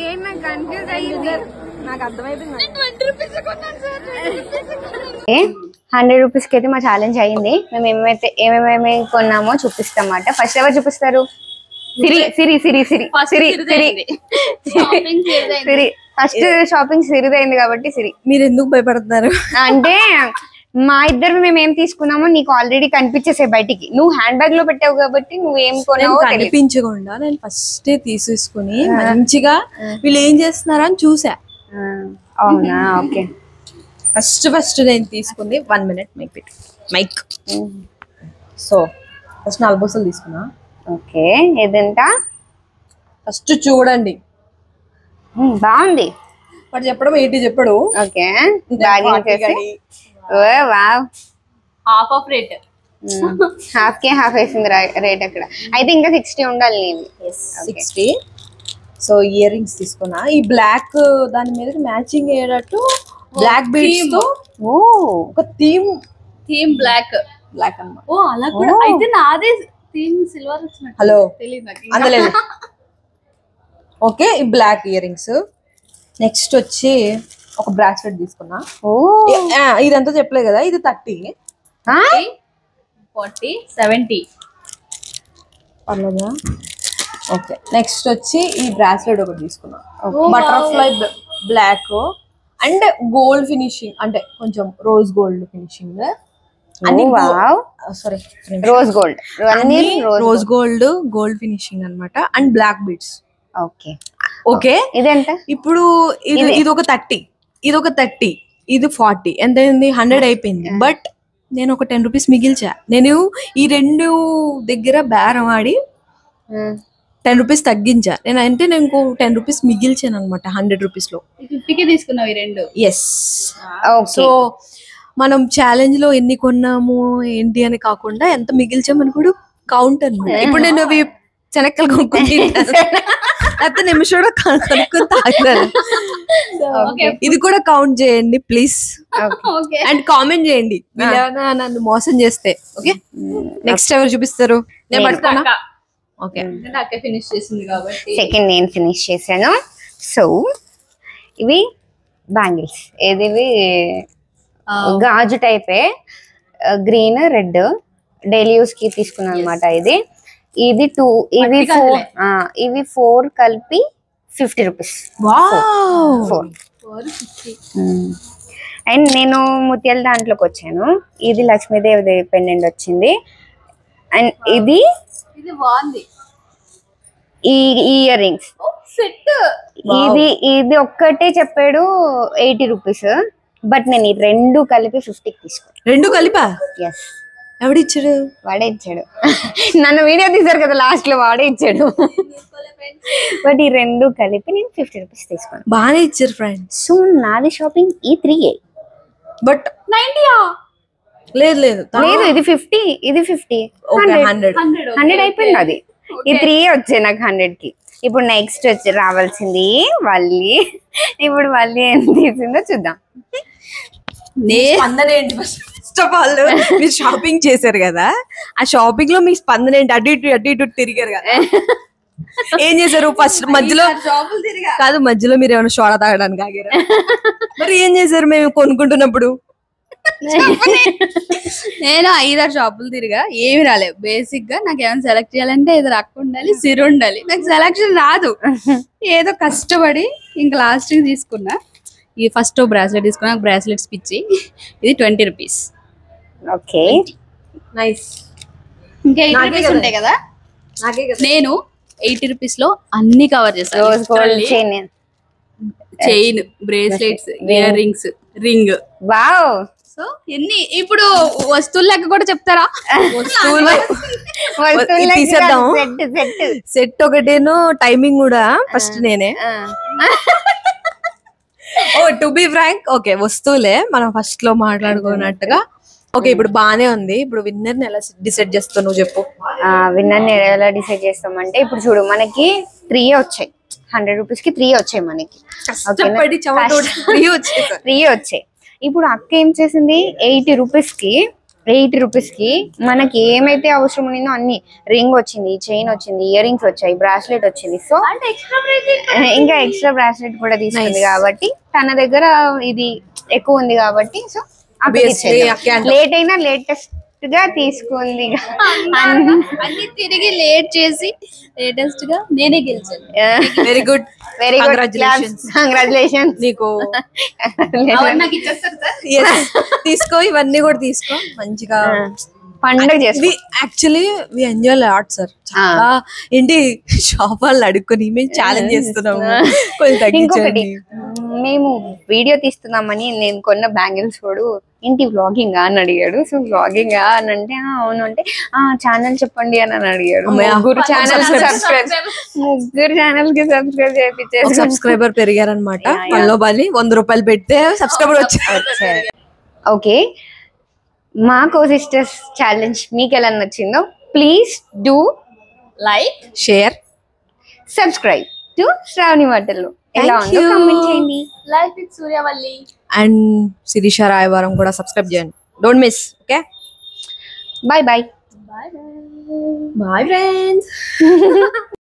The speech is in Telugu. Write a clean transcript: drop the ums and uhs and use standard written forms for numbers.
ఏం నాకు కన్ఫ్యూజ్ అయ్యింది. నాకు అర్థమైపోయింది. 100 రూపీస్ కి అయితే మా ఛాలెంజ్ అయ్యింది. మేము ఏమేమి కొన్నామో చూపిస్తాం అన్నమాట. ఫస్ట్ ఎవరు చూపిస్తారు? ఫస్ట్ షాపింగ్ సిరిదైంది కాబట్టి సిరి. మీరు ఎందుకు భయపడుతున్నారు అంటే మా ఇద్దరు మేము ఏం తీసుకున్నామో నీకు ఆల్రెడీ కనిపించేసే బయటికి. నువ్వు హ్యాండ్ బ్యాగ్ లో పెట్టావు కాబట్టి నువ్వు ఏం కొన్నావో కనిపించకుండా నేను ఫస్ట్ తీసేసుకుని మంచిగా వీళ్ళు ఏం చేస్తున్నారా అని చూసా. అవునా? ఓకే. ఫస్ట్ నేను తీసుకుంది 1 minute మైక్. సో ఫస్ట్ 4 బొసలు తీసుకున్నా. ఓకే. ఏదంట? ఫస్ట్ చూడండి. బాగుంది. వాడు చెప్పడం ఏంటి చెప్పడు. Okay. Wow. Half of rate. Half K half వేసింది రేట్ అక్కడ. అయితే ఇంకా 60 ఉండాలి. నేను 60. సో ఇయర్ రింగ్స్ తీసుకున్నా. ఈ బ్లాక్ దాని మీద మ్యాచింగ్ అయ్యేటట్టు బ్లాక్ బీడ్స్ తో ఒక థీమ్ బ్లాక్ అన్నమాట. ఓ అలా కూడా అయితే నాదే థీమ్ సిల్వర్ వచ్చినట్టు. హలో తెలియదు అందలేదు. ఓకే. ఈ బ్లాక్ ఇయర్ రింగ్స్. నెక్స్ట్ వచ్చి ఒక బ్రాస్లెట్ తీసుకున్నా. ఇదంతా చెప్పలే కదా. ఇది 30, 40, 70 పర్లేదా? ఓకే. నెక్స్ట్ వచ్చి ఈ బ్రాస్లెట్ ఒకటి తీసుకున్నా. Butterfly black and gold finishing, అంటే కొంచెం rose gold finishing. Sorry, rose gold finishing అన్నమాట. And black beads. Okay. Okay. ఇదెంత? ఇప్పుడు ఇది ఒక 30, ఇది ఒక 30, ఇది 40. ఎంత అయింది? 100 అయిపోయింది. బట్ నేను ఒక 10 రూపీస్ మిగిల్చా. నేను ఈ రెండు దగ్గర బేరం ఆడి 10 రూపీస్ తగ్గించా. నేను ఇంకో 10 రూపీస్ మిగిల్చాను అనమాట 100 రూపీస్ లో. 50కి తీసుకున్నావు ఈ రెండు. ఎస్. సో మనం ఛాలెంజ్ లో ఎన్ని కొన్నాము ఏంటి అని కాకుండా ఎంత మిగిల్చామని కూడా కౌంట్ అనమాట. ఇప్పుడు నేను అవి శనక్కలు కొనుక్కుంటే నిమిషం కొనుక్కుని తాగుతాను. ఇది కూడా కౌంట్ చేయండి ప్లీజ్. అండ్ కామెంట్ చేయండి నన్ను మోసం చేస్తే. ఓకే. నెక్స్ట్ ఎవరు చూపిస్తారు? నేను పడతానా? ఓకే. ఫినిష్ చేసింది కాబట్టి సెకండ్ నేను ఫినిష్ చేశాను. సో ఇవి బ్యాంగిల్స్. ఏదివి? గాజు టైపే, గ్రీన్ రెడ్. డైలీ యూస్ కి తీసుకున్నాను అనమాట. ఇది 2, ఇవి 4 కలిపి 50 రూపీస్. 450. అండ్ నేను ముత్యాల దాంట్లోకి వచ్చాను. ఇది లక్ష్మీదేవి పెండెంట్ వచ్చింది. అండ్ ఇది బాగుంది. ఈ ఇయర్ రింగ్స్ సెట్. ఇది ఒక్కటే చెప్పాడు 80 రూపీస్. బట్ నేను ఈ రెండు కలిపి 50కి తీసుకున్నాను. రెండు కలిపా? ఎస్. ఎవడిచ్చాడు? వాడే ఇచ్చాడు. నన్ను వీడియో తీసారు కదా లాస్ట్ లో, వాడే ఇచ్చాడు. బట్ ఈ రెండు కలిపి నేను 50 రూపీస్ తీసుకున్నాను. బాగానే ఇచ్చారు ఫ్రెండ్స్. సో నాది షాపింగ్ ఈ 3. బట్ 90 లేదు ఇది 50, ఇది 50. 100 అయిపోయింది. అది ఈ 3 వచ్చాయి నాకు 100కి. ఇప్పుడు నెక్స్ట్ వచ్చి రావాల్సింది వల్లి. ఇప్పుడు వల్లి ఏం తీసిందో చూద్దాం. స్పందన ఏంటి? ఫస్ట్ ఆఫ్ ఆల్ మీరు షాపింగ్ చేశారు కదా, ఆ షాపింగ్ లో మీ స్పందన ఏంటి? అటు ఇటు తిరిగారు కదా, ఏం చేశారు? ఫస్ట్ మధ్యలో కాదు, మధ్యలో మీరు ఏమైనా సోడా తాగడానికి ఆగారా? మరి ఏం చేశారు మేము కొనుక్కుంటున్నప్పుడు? నేను 5-6 షాపులు తిరిగా, ఏమి రాలేదు. బేసిక్ గా నాకు ఏమైనా సెలెక్ట్ చేయాలంటే ఏదో రక్క ఉండాలి, సిరు ఉండాలి. నాకు సెలెక్షన్ రాదు. ఏదో కష్టపడి ఇంకా లాస్ట్ కి తీసుకున్నా. ఈ ఫస్ట్ బ్రాస్లెట్ తీసుకున్నా. బ్రాస్లెట్స్ పిచ్చి. ఇది 20 రూపీస్. Okay, nice. ఇంకా 80 రూపీస్ ఉంటాయి కదా. నేను 80 రూపీస్ లో అన్ని కవర్ చేస్తాను. Chain, bracelets, ear rings, ring. Wow. So ఎన్ని ఇప్పుడు వస్తువులు లెక్క కూడా చెప్తారా? తీసేద్దాం. సెట్ ఒకటేను, టైమింగ్ కూడా ఫస్ట్ నేనే. ఓ టు బి ఫ్రాంక్, ఓకే వస్తువులే మనం ఫస్ట్ లో మాట్లాడుకున్నట్టుగా. ఓకే, ఇప్పుడు బానే ఉంది. ఇప్పుడు విన్నర్ ని ఎలా డిసైడ్ చేస్తావు నువ్వు చెప్పు. విన్నర్ ని ఎలా డిసైడ్ చేస్తామంటే, ఇప్పుడు చూడు మనకి 3 వచ్చాయి. 100 రూపీస్ కి 3 వచ్చాయి మనకి. 3 వచ్చాయి. ఇప్పుడు అక్క ఏం చేసింది, 80 రూపీస్ కి 80 రూపీస్ కి మనకి ఏమైతే అవసరం ఉండిందో అన్ని, రింగ్ వచ్చింది, చైన్ వచ్చింది, ఇయర్ రింగ్స్ వచ్చాయి, బ్రాస్లెట్ వచ్చింది. సో ఇంకా ఎక్స్ట్రా బ్రాస్లెట్ కూడా తీసుకుంది కాబట్టి తన దగ్గర ఇది ఎక్కువ ఉంది కాబట్టి సో లేట్ అయినా లేటెస్ట్ గా తీసుకుంది. అన్ని తిరిగి లేట్ చేసి లేటెస్ట్ గా నేనే గెలిచాను. Very good, very good, congratulation నీకు. నాకు ఇచ్చేస్తారు సార్. Yes, తీసుకో, ఇవన్నీ కూడా తీసుకో మంచిగా పండుగ చేసి. Actually we enjoy lot sir. చాలా ఏంటి షాప్ వాళ్ళు అడుక్కొని మేము ఛాలెంజ్ చేస్తున్నాము కొంచెం ఇంకొకటి, తగ్గించండి. మేము వీడియో తీస్తున్నామని నేను కొన్న బ్యాంగిల్స్ కూడా ఏంటి వ్లాగింగ్ అని అడిగాడు. సో వ్లాగింగ్ అని అంటే అవును అంటే ఛానల్ చెప్పండి అని అడిగాడు. ముగ్గురు ఛానల్ కి సబ్స్క్రైబ్ చేయించేసి సబ్స్క్రైబర్ పెరిగారనమాట. పనిలో బలి 100 రూపాయలు పెడితే సబ్స్క్రైబర్ వచ్చారు. ఓకే, మా కో సిస్టర్స్ ఛాలెంజ్ మీకు ఎలా నచ్చిందో please do like, share, subscribe to Sravani Matalu. ఎలా Thank ఉందో you. కామెంట్ చేయండి. Like with Suryavalli and Sirisha Rayavaram కూడా సబ్స్క్రైబ్ చేయండి. Don't miss. Okay, bye bye. Bye bye. Bye friends.